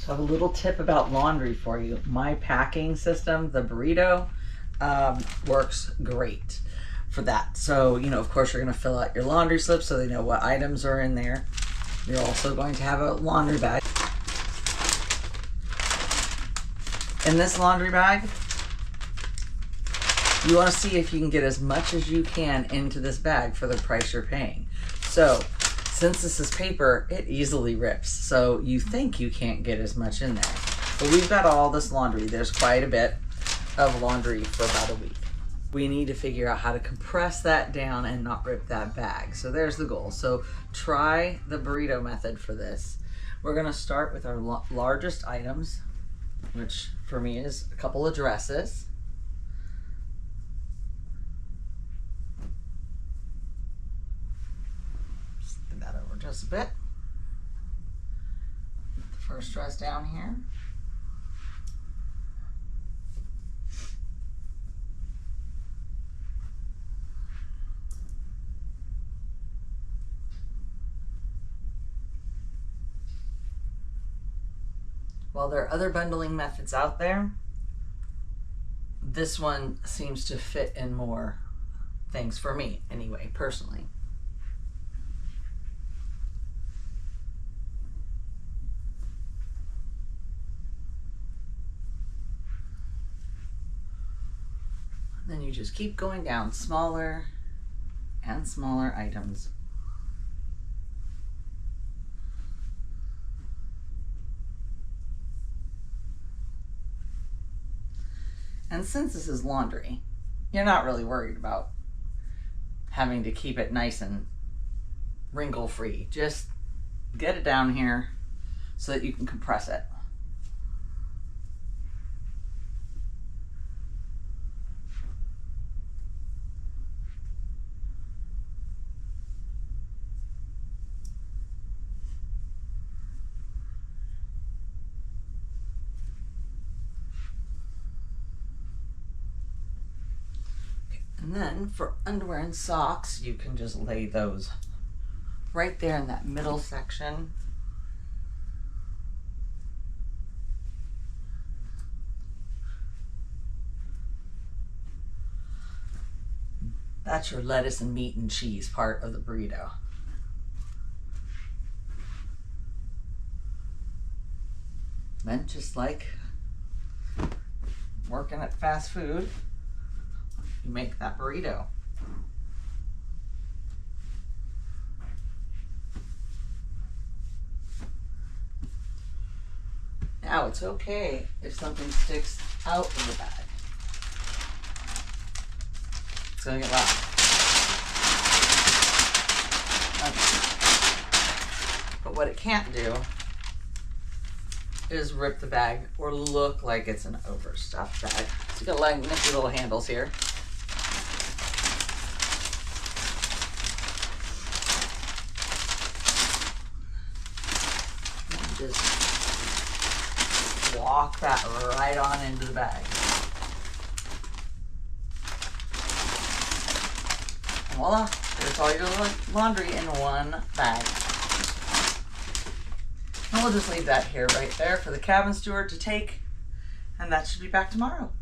So I have a little tip about laundry for you. My packing system, the Burrito, works great for that. So, you know, of course, you're going to fill out your laundry slip so they know what items are in there. You're also going to have a laundry bag. In this laundry bag, you want to see if you can get as much as you can into this bag for the price you're paying. So, since this is paper, it easily rips. So you think you can't get as much in there. But we've got all this laundry. There's quite a bit of laundry for about a week. We need to figure out how to compress that down and not rip that bag. So there's the goal. So try the Burrito method for this. We're gonna start with our largest items, which for me is a couple of dresses. That over just a bit. The first dress down here. While there are other bundling methods out there, this one seems to fit in more things for me anyway, personally. Then you just keep going down smaller and smaller items. And since this is laundry, you're not really worried about having to keep it nice and wrinkle free. Just get it down here so that you can compress it. And then for underwear and socks, you can just lay those right there in that middle section. That's your lettuce and meat and cheese part of the burrito. Then just like working at fast food, you make that burrito. Now it's okay if something sticks out of the bag. It's gonna get loud. Okay. But what it can't do is rip the bag or look like it's an overstuffed bag. So you got like nifty little handles here. Just walk that right on into the bag. And voila, there's all your laundry in one bag. And we'll just leave that here right there for the cabin steward to take, and that should be back tomorrow.